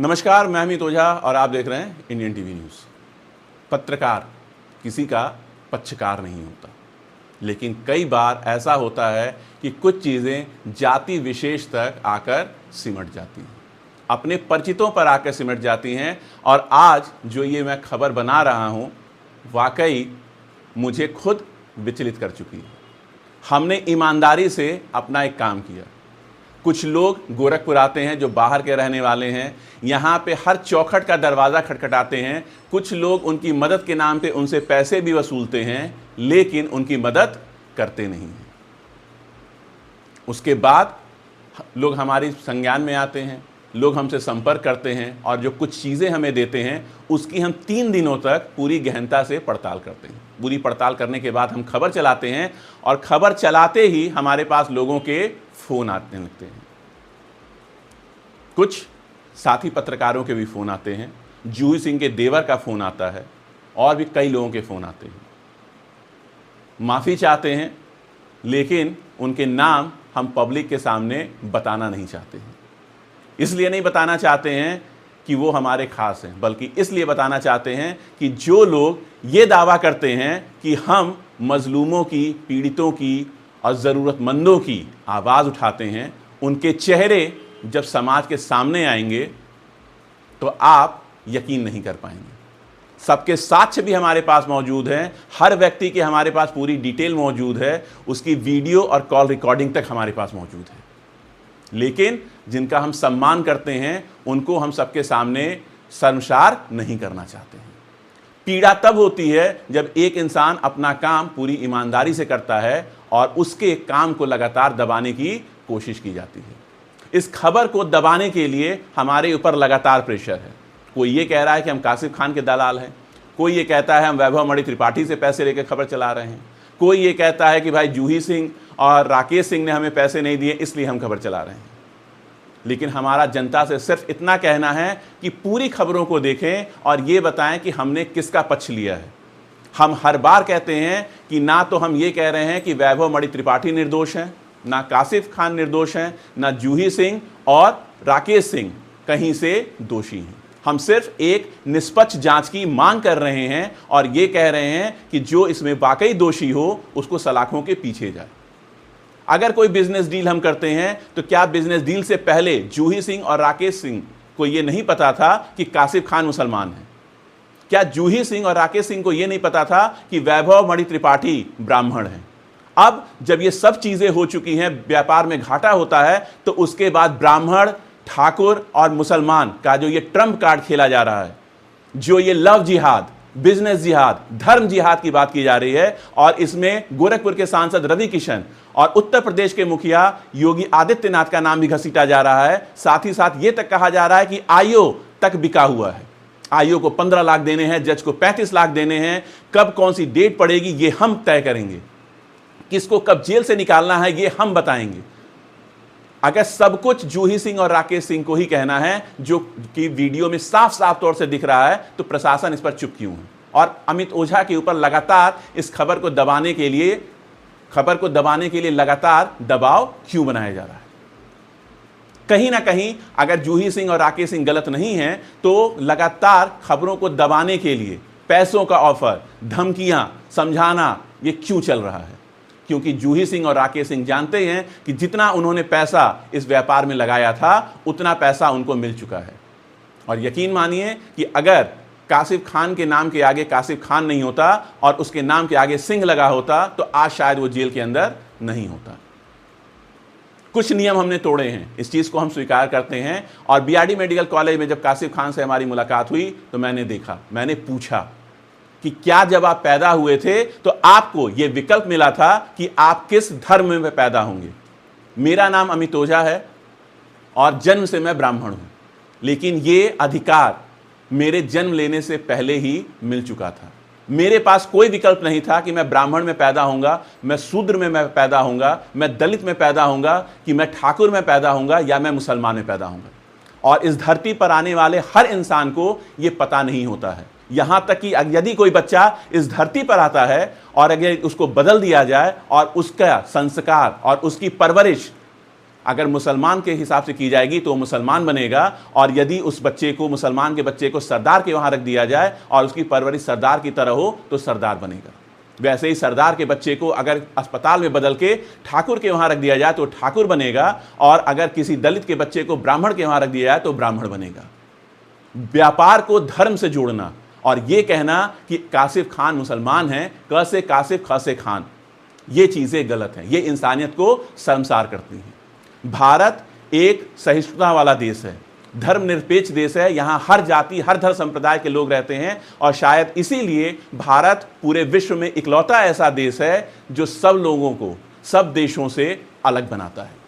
नमस्कार, मैं अमित ओझा और आप देख रहे हैं इंडियन टीवी न्यूज़। पत्रकार किसी का पक्षकार नहीं होता, लेकिन कई बार ऐसा होता है कि कुछ चीज़ें जाति विशेष तक आकर सिमट जाती हैं, अपने परिचितों पर आकर सिमट जाती हैं। और आज जो ये मैं खबर बना रहा हूँ, वाकई मुझे खुद विचलित कर चुकी है। हमने ईमानदारी से अपना एक काम किया। कुछ लोग गोरखपुर आते हैं जो बाहर के रहने वाले हैं, यहाँ पे हर चौखट का दरवाज़ा खटखटाते हैं। कुछ लोग उनकी मदद के नाम पे उनसे पैसे भी वसूलते हैं, लेकिन उनकी मदद करते नहीं हैं। उसके बाद लोग हमारी संज्ञान में आते हैं, लोग हमसे संपर्क करते हैं और जो कुछ चीज़ें हमें देते हैं उसकी हम 3 दिनों तक पूरी गहनता से पड़ताल करते हैं। पूरी पड़ताल करने के बाद हम खबर चलाते हैं और खबर चलाते ही हमारे पास लोगों के फ़ोन आने लगते हैं। कुछ साथी पत्रकारों के भी फ़ोन आते हैं, जूही सिंह के देवर का फ़ोन आता है और भी कई लोगों के फ़ोन आते हैं। माफ़ी चाहते हैं, लेकिन उनके नाम हम पब्लिक के सामने बताना नहीं चाहते हैं। इसलिए नहीं बताना चाहते हैं कि वो हमारे खास हैं, बल्कि इसलिए बताना चाहते हैं कि जो लोग ये दावा करते हैं कि हम मजलूमों की, पीड़ितों की और ज़रूरतमंदों की आवाज़ उठाते हैं, उनके चेहरे जब समाज के सामने आएंगे तो आप यकीन नहीं कर पाएंगे। सबके साक्ष्य भी हमारे पास मौजूद हैं, हर व्यक्ति की हमारे पास पूरी डिटेल मौजूद है, उसकी वीडियो और कॉल रिकॉर्डिंग तक हमारे पास मौजूद है। लेकिन जिनका हम सम्मान करते हैं उनको हम सबके सामने शर्मसार नहीं करना चाहते हैं। पीड़ा तब होती है जब एक इंसान अपना काम पूरी ईमानदारी से करता है और उसके काम को लगातार दबाने की कोशिश की जाती है। इस खबर को दबाने के लिए हमारे ऊपर लगातार प्रेशर है। कोई ये कह रहा है कि हम कासिफ खान के दलाल हैं, कोई ये कहता है हम वैभव मणि त्रिपाठी से पैसे लेकर खबर चला रहे हैं, कोई ये कहता है कि भाई जूही सिंह और राकेश सिंह ने हमें पैसे नहीं दिए इसलिए हम खबर चला रहे हैं। लेकिन हमारा जनता से सिर्फ इतना कहना है कि पूरी खबरों को देखें और ये बताएं कि हमने किसका पक्ष लिया है। हम हर बार कहते हैं कि ना तो हम ये कह रहे हैं कि वैभव मणि त्रिपाठी निर्दोष हैं, ना कासिफ खान निर्दोष हैं, ना जूही सिंह और राकेश सिंह कहीं से दोषी हैं। हम सिर्फ एक निष्पक्ष जांच की मांग कर रहे हैं और ये कह रहे हैं कि जो इसमें वाकई दोषी हो उसको सलाखों के पीछे जाए। अगर कोई बिजनेस डील हम करते हैं तो क्या बिजनेस डील से पहले जूही सिंह और राकेश सिंह को यह नहीं पता था कि कासिफ खान मुसलमान है? क्या जूही सिंह और राकेश सिंह को यह नहीं पता था कि वैभव मणि त्रिपाठी ब्राह्मण है? अब जब ये सब चीजें हो चुकी हैं, व्यापार में घाटा होता है, तो उसके बाद ब्राह्मण, ठाकुर और मुसलमान का जो ये ट्रम्प कार्ड खेला जा रहा है, जो ये लव जिहाद, बिजनेस जिहाद, धर्म जिहाद की बात की जा रही है, और इसमें गोरखपुर के सांसद रवि किशन और उत्तर प्रदेश के मुखिया योगी आदित्यनाथ का नाम भी घसीटा जा रहा है। साथ ही साथ ये तक कहा जा रहा है कि आईओ तक बिका हुआ है। आईओ को 15 लाख देने हैं, जज को 35 लाख देने हैं। कब कौन सी डेट पड़ेगी ये हम तय करेंगे, किसको कब जेल से निकालना है ये हम बताएंगे। अगर सब कुछ जूही सिंह और राकेश सिंह को ही कहना है, जो कि वीडियो में साफ साफ तौर से दिख रहा है, तो प्रशासन इस पर चुप क्यों है? और अमित ओझा के ऊपर लगातार इस खबर को दबाने के लिए लगातार दबाव क्यों बनाया जा रहा है? कहीं ना कहीं अगर जूही सिंह और राकेश सिंह गलत नहीं हैं, तो लगातार खबरों को दबाने के लिए पैसों का ऑफर, धमकियां, समझाना, ये क्यों चल रहा है? क्योंकि जूही सिंह और राकेश सिंह जानते हैं कि जितना उन्होंने पैसा इस व्यापार में लगाया था उतना पैसा उनको मिल चुका है। और यकीन मानिए कि अगर कासिफ खान के नाम के आगे कासिफ खान नहीं होता और उसके नाम के आगे सिंह लगा होता तो आज शायद वो जेल के अंदर नहीं होता। कुछ नियम हमने तोड़े हैं, इस चीज़ को हम स्वीकार करते हैं। और बीआरडी मेडिकल कॉलेज में जब कासिफ खान से हमारी मुलाकात हुई तो मैंने देखा, मैंने पूछा कि क्या जब आप पैदा हुए थे तो आपको यह विकल्प मिला था कि आप किस धर्म में पैदा होंगे? मेरा नाम अमित ओझा है और जन्म से मैं ब्राह्मण हूं, लेकिन ये अधिकार मेरे जन्म लेने से पहले ही मिल चुका था। मेरे पास कोई विकल्प नहीं था कि मैं ब्राह्मण में पैदा होऊंगा, मैं शूद्र में मैं पैदा होऊंगा, मैं दलित में पैदा होऊंगा, कि मैं ठाकुर में पैदा होऊंगा या मैं मुसलमान में पैदा होऊंगा। और इस धरती पर आने वाले हर इंसान को यह पता नहीं होता है। यहां तक कि यदि कोई बच्चा इस धरती पर आता है और अगर उसको बदल दिया जाए और उसका संस्कार और उसकी परवरिश अगर मुसलमान के हिसाब से की जाएगी तो मुसलमान बनेगा, और यदि उस बच्चे को, मुसलमान के बच्चे को सरदार के वहां रख दिया जाए और उसकी परवरिश सरदार की तरह हो तो सरदार बनेगा। वैसे ही सरदार के बच्चे को अगर अस्पताल में बदल के ठाकुर के वहां रख दिया जाए तो ठाकुर बनेगा, और अगर किसी दलित के बच्चे को ब्राह्मण के वहां रख दिया जाए तो ब्राह्मण बनेगा। व्यापार को धर्म से जोड़ना और यह कहना कि कासिफ खान मुसलमान है, क से कासिफ ख से खान, ये चीजें गलत हैं, ये इंसानियत को शर्मसार करती हैं। भारत एक सहिष्णुता वाला देश है, धर्मनिरपेक्ष देश है, यहां हर जाति, हर धर्म संप्रदाय के लोग रहते हैं, और शायद इसीलिए भारत पूरे विश्व में इकलौता ऐसा देश है जो सब लोगों को सब देशों से अलग बनाता है।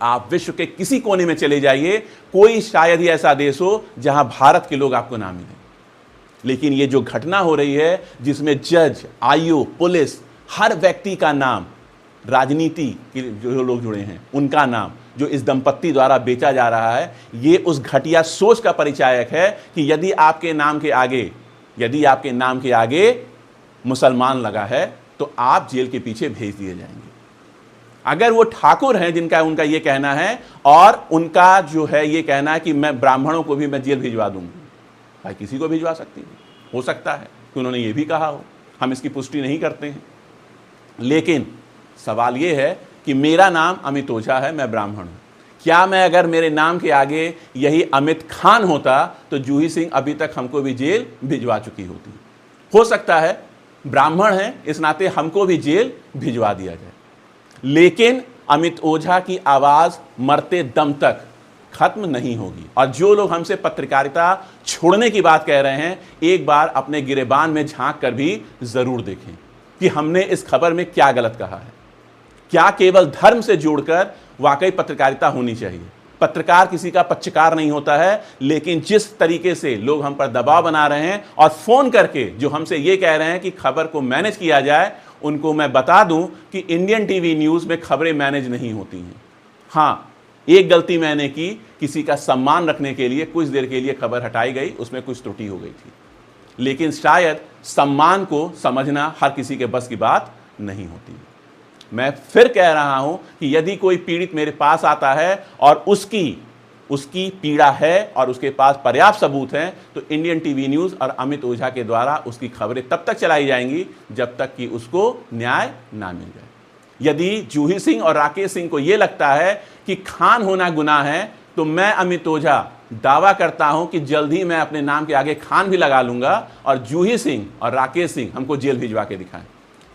आप विश्व के किसी कोने में चले जाइए, कोई शायद ही ऐसा देश हो जहां भारत के लोग आपको ना मिलें। लेकिन ये जो घटना हो रही है जिसमें जज, आईओ, पुलिस, हर व्यक्ति का नाम, राजनीति के जो लोग जुड़े हैं उनका नाम जो इस दंपत्ति द्वारा बेचा जा रहा है, ये उस घटिया सोच का परिचायक है कि यदि आपके नाम के आगे मुसलमान लगा है तो आप जेल के पीछे भेज दिए जाएंगे। अगर वो ठाकुर हैं जिनका उनका ये कहना है, और उनका जो है ये कहना है कि मैं ब्राह्मणों को भी मैं जेल भिजवा दूंगी, भाई किसी को भिजवा सकती है, हो सकता है कि उन्होंने ये भी कहा हो, हम इसकी पुष्टि नहीं करते हैं। लेकिन सवाल ये है कि मेरा नाम अमित ओझा है, मैं ब्राह्मण हूं, क्या मैं अगर मेरे नाम के आगे यही अमित खान होता तो जूही सिंह अभी तक हमको भी जेल भिजवा चुकी होती। हो सकता है ब्राह्मण है इस नाते हमको भी जेल भिजवा दिया जाए, लेकिन अमित ओझा की आवाज मरते दम तक खत्म नहीं होगी। और जो लोग हमसे पत्रकारिता छोड़ने की बात कह रहे हैं, एक बार अपने गिरेबान में झांक कर भी जरूर देखें कि हमने इस खबर में क्या गलत कहा है। क्या केवल धर्म से जोड़कर वाकई पत्रकारिता होनी चाहिए? पत्रकार किसी का पक्षकार नहीं होता है, लेकिन जिस तरीके से लोग हम पर दबाव बना रहे हैं और फोन करके जो हमसे ये कह रहे हैं कि खबर को मैनेज किया जाए, उनको मैं बता दूं कि इंडियन टीवी न्यूज में खबरें मैनेज नहीं होती हैं। हाँ, एक गलती मैंने की, किसी का सम्मान रखने के लिए कुछ देर के लिए खबर हटाई गई, उसमें कुछ त्रुटि हो गई थी, लेकिन शायद सम्मान को समझना हर किसी के बस की बात नहीं होती। मैं फिर कह रहा हूं कि यदि कोई पीड़ित मेरे पास आता है और उसकी पीड़ा है और उसके पास पर्याप्त सबूत हैं, तो इंडियन टीवी न्यूज़ और अमित ओझा के द्वारा उसकी खबरें तब तक चलाई जाएंगी जब तक कि उसको न्याय ना मिल जाए। यदि जूही सिंह और राकेश सिंह को यह लगता है कि खान होना गुनाह है, तो मैं अमित ओझा दावा करता हूं कि जल्द ही मैं अपने नाम के आगे खान भी लगा लूंगा और जूही सिंह और राकेश सिंह हमको जेल भिजवा के दिखाएं।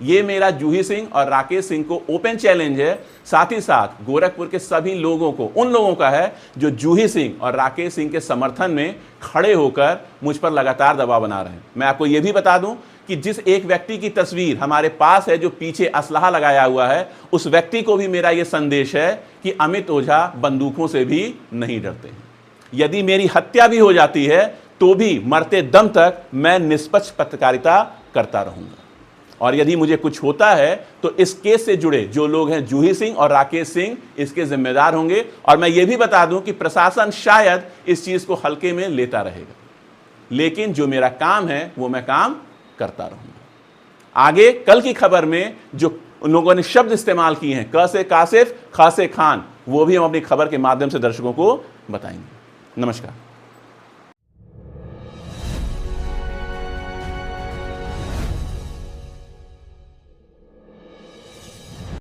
ये मेरा जूही सिंह और राकेश सिंह को ओपन चैलेंज है, साथ ही साथ गोरखपुर के सभी लोगों को, उन लोगों का है जो जूही सिंह और राकेश सिंह के समर्थन में खड़े होकर मुझ पर लगातार दबाव बना रहे हैं। मैं आपको यह भी बता दूं कि जिस एक व्यक्ति की तस्वीर हमारे पास है जो पीछे असलहा लगाया हुआ है, उस व्यक्ति को भी मेरा यह संदेश है कि अमित ओझा बंदूकों से भी नहीं डरते हैं। यदि मेरी हत्या भी हो जाती है तो भी मरते दम तक मैं निष्पक्ष पत्रकारिता करता रहूंगा। और यदि मुझे कुछ होता है तो इस केस से जुड़े जो लोग हैं, जूही सिंह और राकेश सिंह, इसके जिम्मेदार होंगे। और मैं ये भी बता दूं कि प्रशासन शायद इस चीज को हल्के में लेता रहेगा, लेकिन जो मेरा काम है वो मैं काम करता रहूंगा। आगे कल की खबर में जो उन लोगों ने शब्द इस्तेमाल किए हैं, क से कासिफ, ख से खान, वो भी हम अपनी खबर के माध्यम से दर्शकों को बताएंगे। नमस्कार।